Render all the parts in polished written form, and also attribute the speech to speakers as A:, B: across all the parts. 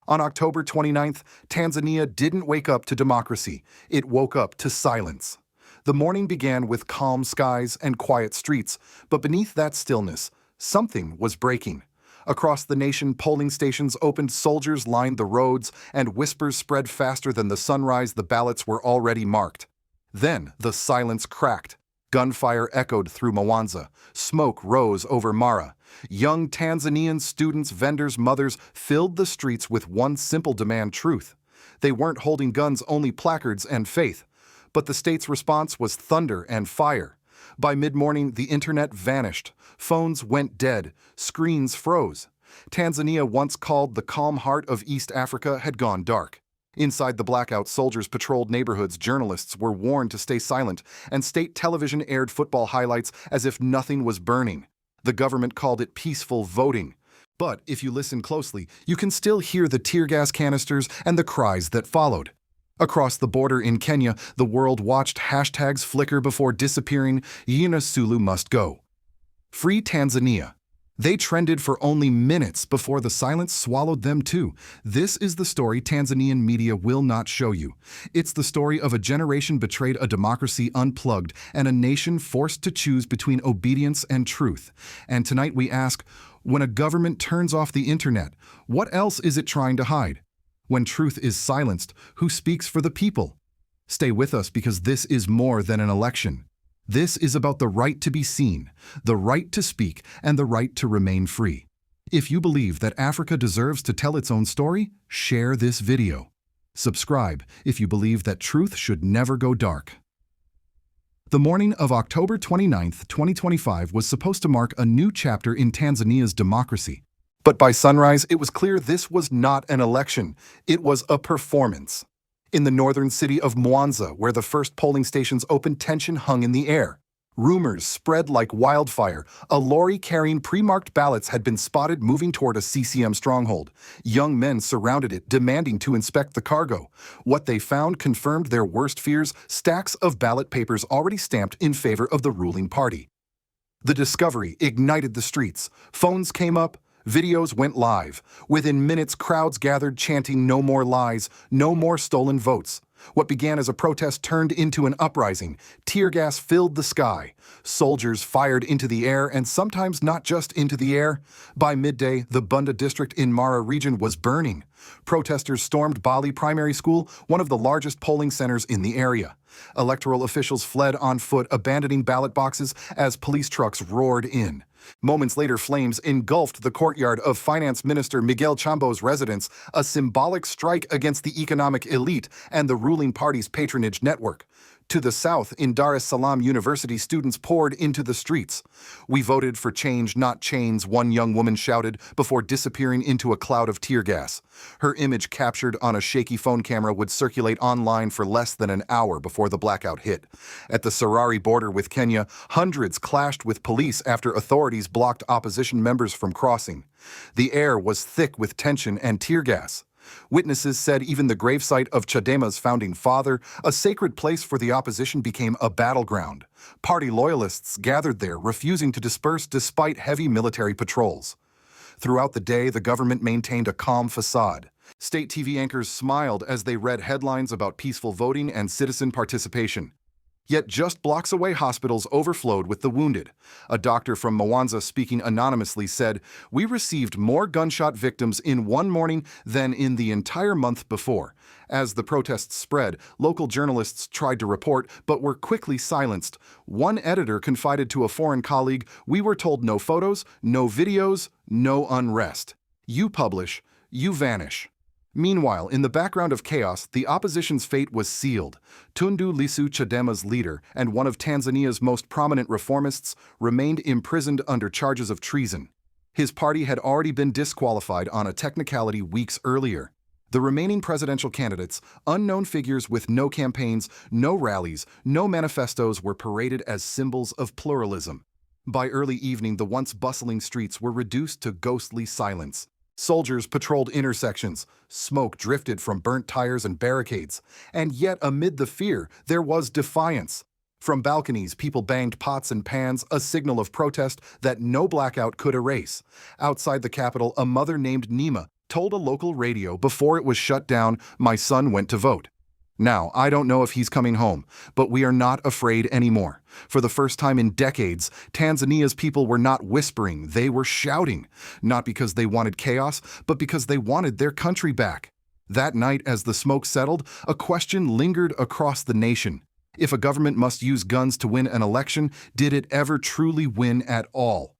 A: On October 29th, Tanzania didn't wake up to democracy. It woke up to silence. The morning began with calm skies and quiet streets, but beneath that stillness, something was breaking. Across the nation, polling stations opened, soldiers lined the roads, and whispers spread faster than the sunrise. The ballots were already marked. Then the silence cracked. Gunfire echoed through Mwanza. Smoke rose over Mara. Young Tanzanian students, vendors, mothers filled the streets with one simple demand: truth. They weren't holding guns, only placards and faith. But the state's response was thunder and fire. By mid-morning, the internet vanished. Phones went dead. Screens froze. Tanzania, once called the calm heart of East Africa, had gone dark. Inside the blackout, soldiers patrolled neighborhoods, journalists were warned to stay silent, and state television aired football highlights as if nothing was burning. The government called it peaceful voting. But if you listen closely, you can still hear the tear gas canisters and the cries that followed. Across the border in Kenya, the world watched hashtags flicker before disappearing. Samia Suluhu must go. Free Tanzania. They trended for only minutes before the silence swallowed them too. This is the story Tanzanian media will not show you. It's the story of a generation betrayed, a democracy unplugged, and a nation forced to choose between obedience and truth. And tonight we ask, when a government turns off the internet, what else is it trying to hide? When truth is silenced, who speaks for the people? Stay with us, because this is more than an election. This is about the right to be seen, the right to speak, and the right to remain free. If you believe that Africa deserves to tell its own story, share this video. Subscribe if you believe that truth should never go dark. The morning of October 29, 2025 was supposed to mark a new chapter in Tanzania's democracy. But by sunrise, it was clear this was not an election. It was a performance. In the northern city of Mwanza, where the first polling stations opened, tension hung in the air. Rumors spread like wildfire. A lorry carrying pre-marked ballots had been spotted moving toward a CCM stronghold. Young men surrounded it, demanding to inspect the cargo. What they found confirmed their worst fears: stacks of ballot papers already stamped in favor of the ruling party. The discovery ignited the streets. Phones came up. Videos went live. Within minutes, crowds gathered chanting, "No more lies, no more stolen votes." What began as a protest turned into an uprising. Tear gas filled the sky. Soldiers fired into the air, and sometimes not just into the air. By midday, the Bunda district in Mara region was burning. Protesters stormed Bali Primary School, one of the largest polling centers in the area. Electoral officials fled on foot, abandoning ballot boxes as police trucks roared in. Moments later, flames engulfed the courtyard of Finance Minister Miguel Chambo's residence, a symbolic strike against the economic elite and the ruling party's patronage network. To the south, in Dar es Salaam University, students poured into the streets. "We voted for change, not chains," one young woman shouted before disappearing into a cloud of tear gas. Her image, captured on a shaky phone camera, would circulate online for less than an hour before the blackout hit. At the Sarari border with Kenya, hundreds clashed with police after authorities blocked opposition members from crossing. The air was thick with tension and tear gas. Witnesses said even the gravesite of Chadema's founding father, a sacred place for the opposition, became a battleground. Party loyalists gathered there, refusing to disperse despite heavy military patrols. Throughout the day, the government maintained a calm facade. State TV anchors smiled as they read headlines about peaceful voting and citizen participation. Yet just blocks away, hospitals overflowed with the wounded. A doctor from Mwanza, speaking anonymously, said, "We received more gunshot victims in one morning than in the entire month before." As the protests spread, local journalists tried to report but were quickly silenced. One editor confided to a foreign colleague, "We were told no photos, no videos, no unrest. You publish, you vanish." Meanwhile, in the background of chaos, the opposition's fate was sealed. Tundu Lissu, Chadema's leader and one of Tanzania's most prominent reformists, remained imprisoned under charges of treason. His party had already been disqualified on a technicality weeks earlier. The remaining presidential candidates, unknown figures with no campaigns, no rallies, no manifestos, were paraded as symbols of pluralism. By early evening, the once bustling streets were reduced to ghostly silence. Soldiers patrolled intersections. Smoke drifted from burnt tires and barricades. And yet, amid the fear, there was defiance. From balconies, people banged pots and pans, a signal of protest that no blackout could erase. Outside the capital, a mother named Nima, told a local radio before it was shut down, "My son went to vote. Now, I don't know if he's coming home, but we are not afraid anymore." For the first time in decades, Tanzania's people were not whispering, they were shouting. Not because they wanted chaos, but because they wanted their country back. That night, as the smoke settled, a question lingered across the nation. If a government must use guns to win an election, did it ever truly win at all?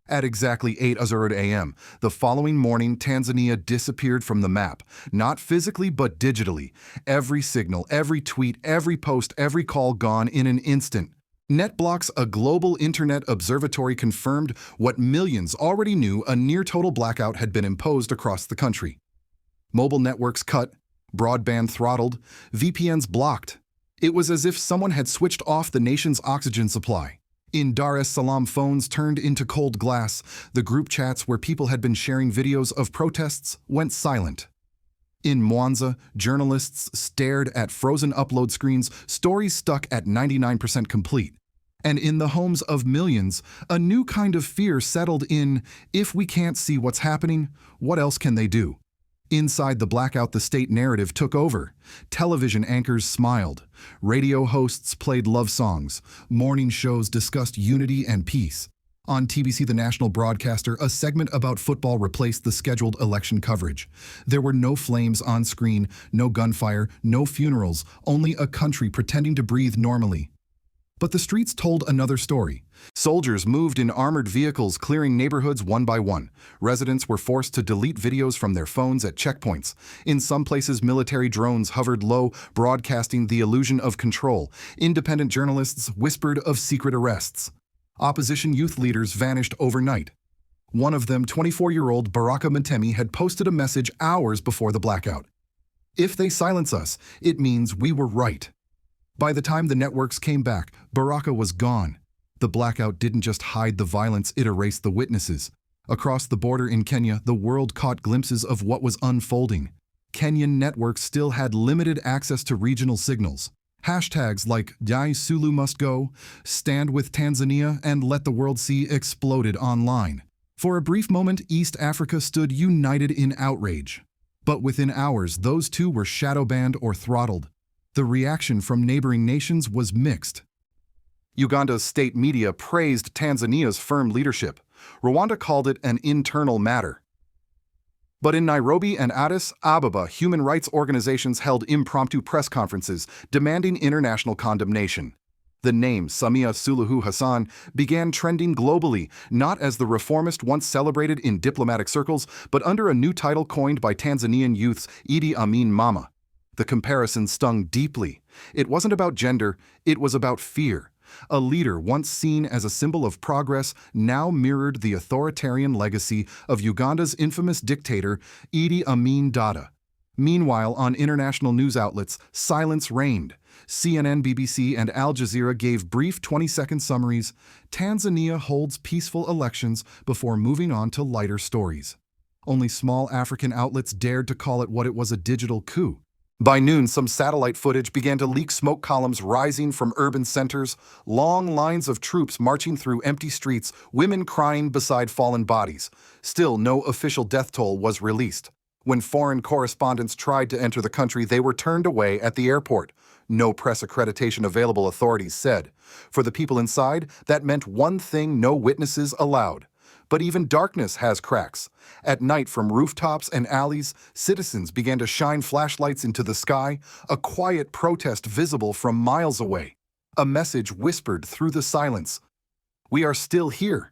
A: At exactly 8:00 a.m., the following morning, Tanzania disappeared from the map. Not physically, but digitally. Every signal, every tweet, every post, every call gone in an instant. NetBlocks, a global internet observatory, confirmed what millions already knew: a near-total blackout had been imposed across the country. Mobile networks cut, broadband throttled, VPNs blocked. It was as if someone had switched off the nation's oxygen supply. In Dar es Salaam, phones turned into cold glass. The group chats where people had been sharing videos of protests went silent. In Mwanza, journalists stared at frozen upload screens, stories stuck at 99% complete. And in the homes of millions, a new kind of fear settled in: if we can't see what's happening, what else can they do? Inside the blackout, the state narrative took over. Television anchors smiled. Radio hosts played love songs. Morning shows discussed unity and peace. On TBC, the national broadcaster, a segment about football replaced the scheduled election coverage. There were no flames on screen, no gunfire, no funerals, only a country pretending to breathe normally. But the streets told another story. Soldiers moved in armored vehicles, clearing neighborhoods one by one. Residents were forced to delete videos from their phones at checkpoints. In some places, military drones hovered low, broadcasting the illusion of control. Independent journalists whispered of secret arrests. Opposition youth leaders vanished overnight. One of them, 24-year-old Baraka Mtemi, had posted a message hours before the blackout. "If they silence us, it means we were right." By the time the networks came back, Baraka was gone. The blackout didn't just hide the violence, it erased the witnesses. Across the border in Kenya, the world caught glimpses of what was unfolding. Kenyan networks still had limited access to regional signals. Hashtags like "Dai Sulu must go," "Stand with Tanzania," and "Let the world see" exploded online. For a brief moment, East Africa stood united in outrage. But within hours, those too were shadow banned or throttled. The reaction from neighboring nations was mixed. Uganda's state media praised Tanzania's firm leadership. Rwanda called it an internal matter. But in Nairobi and Addis Ababa, human rights organizations held impromptu press conferences demanding international condemnation. The name Samia Suluhu Hassan began trending globally, not as the reformist once celebrated in diplomatic circles, but under a new title coined by Tanzanian youths, Idi Amin Mama. The comparison stung deeply. It wasn't about gender, it was about fear. A leader once seen as a symbol of progress now mirrored the authoritarian legacy of Uganda's infamous dictator, Idi Amin Dada. Meanwhile, on international news outlets, silence reigned. CNN, BBC, and Al Jazeera gave brief 20-second summaries. Tanzania holds peaceful elections before moving on to lighter stories. Only small African outlets dared to call it what it was: a digital coup. By noon, some satellite footage began to leak, smoke columns rising from urban centers, long lines of troops marching through empty streets, women crying beside fallen bodies. Still, no official death toll was released. When foreign correspondents tried to enter the country, they were turned away at the airport. No press accreditation available, authorities said. For the people inside, that meant one thing: no witnesses allowed. But even darkness has cracks. At night, from rooftops and alleys, citizens began to shine flashlights into the sky, a quiet protest visible from miles away. A message whispered through the silence: "We are still here."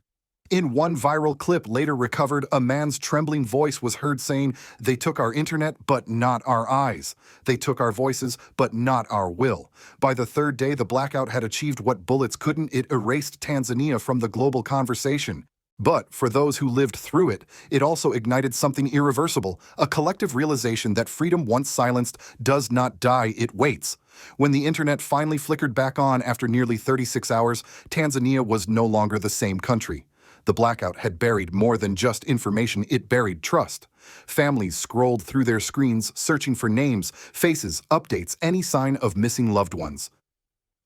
A: In one viral clip later recovered, a man's trembling voice was heard saying, "They took our internet, but not our eyes. They took our voices, but not our will." By the third day, the blackout had achieved what bullets couldn't. It erased Tanzania from the global conversation. But for those who lived through it, it also ignited something irreversible, a collective realization that freedom once silenced does not die, it waits. When the internet finally flickered back on after nearly 36 hours, Tanzania was no longer the same country. The blackout had buried more than just information, it buried trust. Families scrolled through their screens, searching for names, faces, updates, any sign of missing loved ones.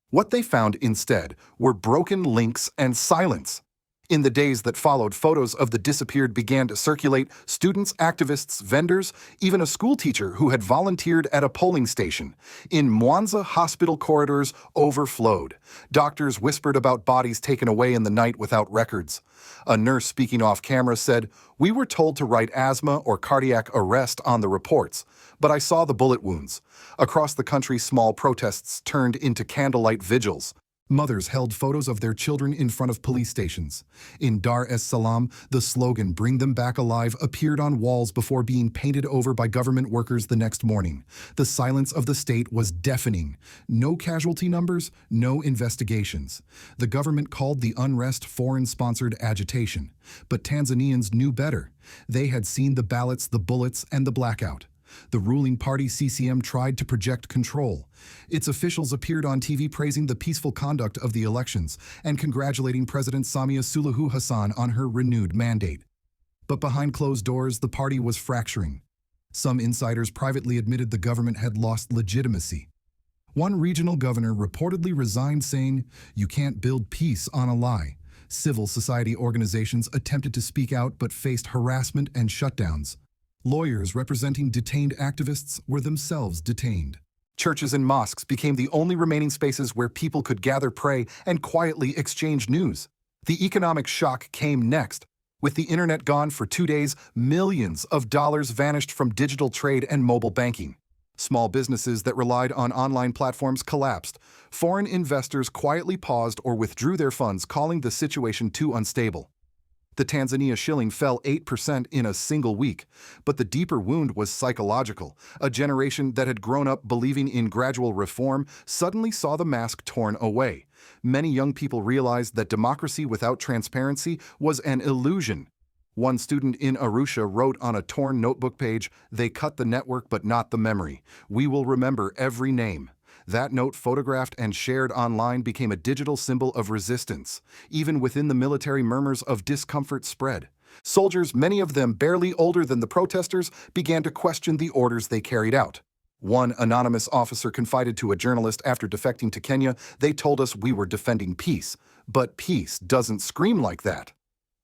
A: What they found instead were broken links and silence. In the days that followed, photos of the disappeared began to circulate. Students, activists, vendors, even a schoolteacher who had volunteered at a polling station. In Mwanza, hospital corridors overflowed. Doctors whispered about bodies taken away in the night without records. A nurse speaking off camera said, "We were told to write asthma or cardiac arrest on the reports, but I saw the bullet wounds." Across the country, small protests turned into candlelight vigils. Mothers held photos of their children in front of police stations. In Dar es Salaam, the slogan, "Bring them back alive," appeared on walls before being painted over by government workers the next morning. The silence of the state was deafening. No casualty numbers, no investigations. The government called the unrest foreign-sponsored agitation. But Tanzanians knew better. They had seen the ballots, the bullets, and the blackout. The ruling party CCM tried to project control. Its officials appeared on TV praising the peaceful conduct of the elections and congratulating President Samia Suluhu Hassan on her renewed mandate. But behind closed doors, the party was fracturing. Some insiders privately admitted the government had lost legitimacy. One regional governor reportedly resigned, saying, "You can't build peace on a lie." Civil society organizations attempted to speak out but faced harassment and shutdowns. Lawyers representing detained activists were themselves detained. Churches and mosques became the only remaining spaces where people could gather, pray, and quietly exchange news. The economic shock came next. With the internet gone for 2 days, millions of dollars vanished from digital trade and mobile banking. Small businesses that relied on online platforms collapsed. Foreign investors quietly paused or withdrew their funds, calling the situation too unstable. The Tanzania shilling fell 8% in a single week, but the deeper wound was psychological. A generation that had grown up believing in gradual reform suddenly saw the mask torn away. Many young people realized that democracy without transparency was an illusion. One student in Arusha wrote on a torn notebook page, "They cut the network but not the memory. We will remember every name." That note, photographed and shared online, became a digital symbol of resistance. Even within the military, murmurs of discomfort spread. Soldiers, many of them barely older than the protesters, began to question the orders they carried out. One anonymous officer confided to a journalist after defecting to Kenya, "They told us we were defending peace, but peace doesn't scream like that."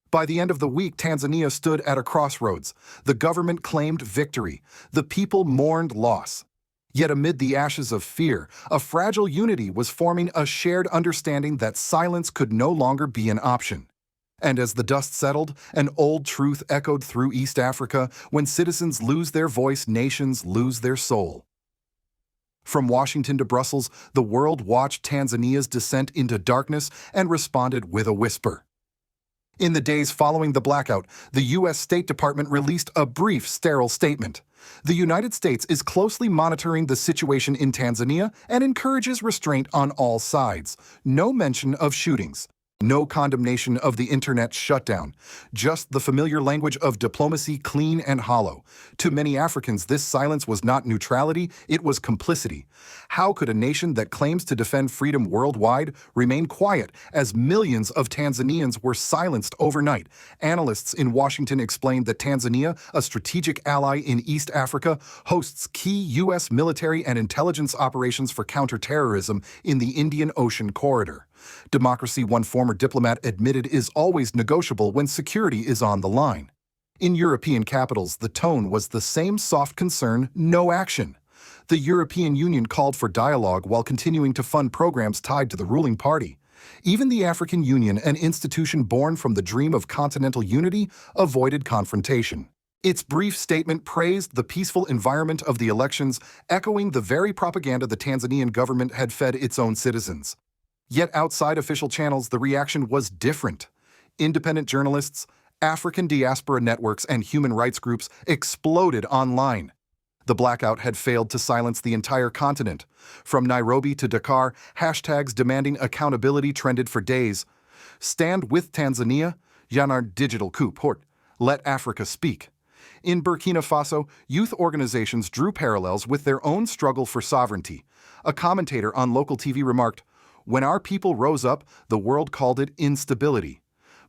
A: By the end of the week, Tanzania stood at a crossroads. The government claimed victory. The people mourned loss. Yet amid the ashes of fear, a fragile unity was forming, a shared understanding that silence could no longer be an option. And as the dust settled, an old truth echoed through East Africa: when citizens lose their voice, nations lose their soul. From Washington to Brussels, the world watched Tanzania's descent into darkness and responded with a whisper. In the days following the blackout, the U.S. State Department released a brief, sterile statement. The United States is closely monitoring the situation in Tanzania and encourages restraint on all sides. No mention of shootings. No condemnation of the internet shutdown. Just the familiar language of diplomacy, clean and hollow. To many Africans, this silence was not neutrality, it was complicity. How could a nation that claims to defend freedom worldwide remain quiet as millions of Tanzanians were silenced overnight? Analysts in Washington explained that Tanzania, a strategic ally in East Africa, hosts key U.S. military and intelligence operations for counterterrorism in the Indian Ocean corridor. Democracy, one former diplomat admitted, is always negotiable when security is on the line. In European capitals, the tone was the same: soft concern, no action. The European Union called for dialogue while continuing to fund programs tied to the ruling party. Even the African Union, an institution born from the dream of continental unity, avoided confrontation. Its brief statement praised the peaceful environment of the elections, echoing the very propaganda the Tanzanian government had fed its own citizens. Yet outside official channels, the reaction was different. Independent journalists, African diaspora networks, and human rights groups exploded online. The blackout had failed to silence the entire continent. From Nairobi to Dakar, hashtags demanding accountability trended for days. Stand with Tanzania, Yanar digital coup hort, let Africa speak. In Burkina Faso, youth organizations drew parallels with their own struggle for sovereignty. A commentator on local TV remarked, "When our people rose up, the world called it instability.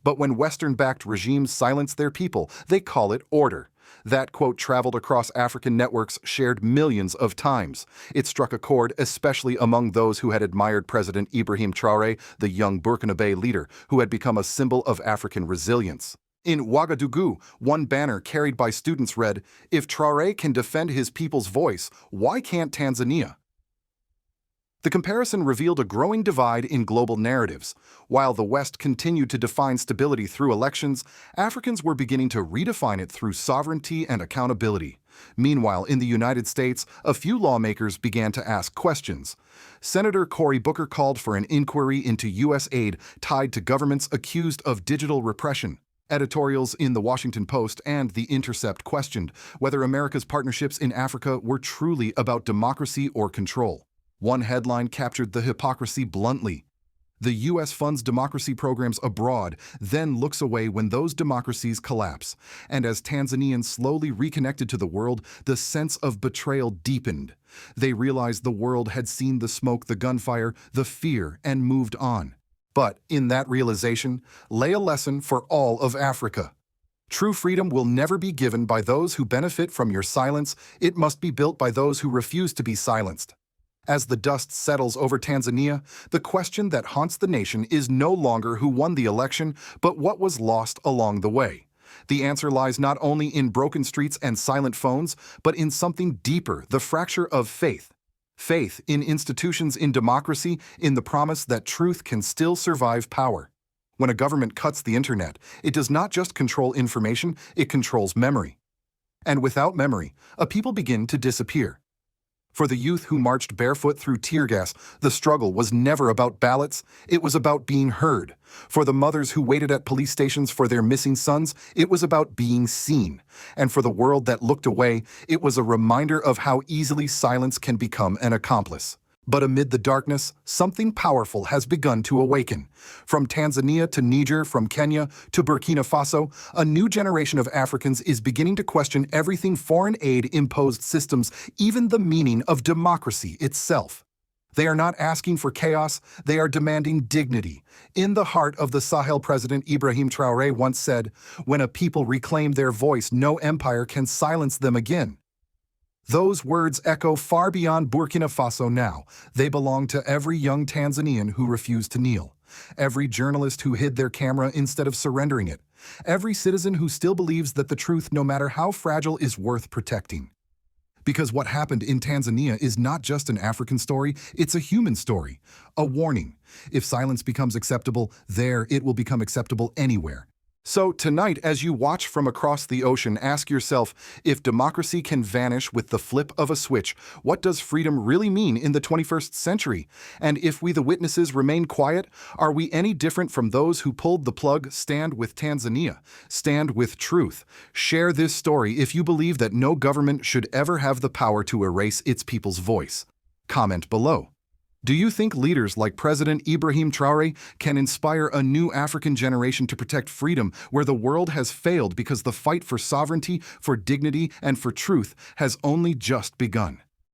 A: But when Western-backed regimes silence their people, they call it order." That quote traveled across African networks shared millions of times. It struck a chord especially among those who had admired President Ibrahim Traore, the young Burkina leader, who had become a symbol of African resilience. In Ouagadougou, one banner carried by students read, "If Traore can defend his people's voice, why can't Tanzania?" The comparison revealed a growing divide in global narratives. While the West continued to define stability through elections, Africans were beginning to redefine it through sovereignty and accountability. Meanwhile, in the United States, a few lawmakers began to ask questions. Senator Cory Booker called for an inquiry into U.S. aid tied to governments accused of digital repression. Editorials in The Washington Post and The Intercept questioned whether America's partnerships in Africa were truly about democracy or control. One headline captured the hypocrisy bluntly. The U.S. funds democracy programs abroad, then looks away when those democracies collapse. And as Tanzanians slowly reconnected to the world, the sense of betrayal deepened. They realized the world had seen the smoke, the gunfire, the fear, and moved on. But in that realization lay a lesson for all of Africa. True freedom will never be given by those who benefit from your silence. It must be built by those who refuse to be silenced. As the dust settles over Tanzania, the question that haunts the nation is no longer who won the election, but what was lost along the way. The answer lies not only in broken streets and silent phones, but in something deeper, the fracture of faith. Faith in institutions, in democracy, in the promise that truth can still survive power. When a government cuts the internet, it does not just control information, it controls memory. And without memory, a people begin to disappear. For the youth who marched barefoot through tear gas, the struggle was never about ballots, it was about being heard. For the mothers who waited at police stations for their missing sons, it was about being seen. And for the world that looked away, it was a reminder of how easily silence can become an accomplice. But amid the darkness, something powerful has begun to awaken. From Tanzania to Niger, from Kenya to Burkina Faso, a new generation of Africans is beginning to question everything foreign aid-imposed systems, even the meaning of democracy itself. They are not asking for chaos, they are demanding dignity. In the heart of the Sahel, President Ibrahim Traore once said, "When a people reclaim their voice, no empire can silence them again." Those words echo far beyond Burkina Faso now. They belong to every young Tanzanian who refused to kneel, every journalist who hid their camera instead of surrendering it, every citizen who still believes that the truth, no matter how fragile, is worth protecting. Because what happened in Tanzania is not just an African story, it's a human story, a warning. If silence becomes acceptable there, it will become acceptable anywhere. So tonight, as you watch from across the ocean, ask yourself, if democracy can vanish with the flip of a switch, what does freedom really mean in the 21st century? And if we, the witnesses, remain quiet, are we any different from those who pulled the plug? Stand with Tanzania. Stand with truth. Share this story if you believe that no government should ever have the power to erase its people's voice. Comment below. Do you think leaders like President Ibrahim Traore can inspire a new African generation to protect freedom where the world has failed because the fight for sovereignty, for dignity, and for truth has only just begun?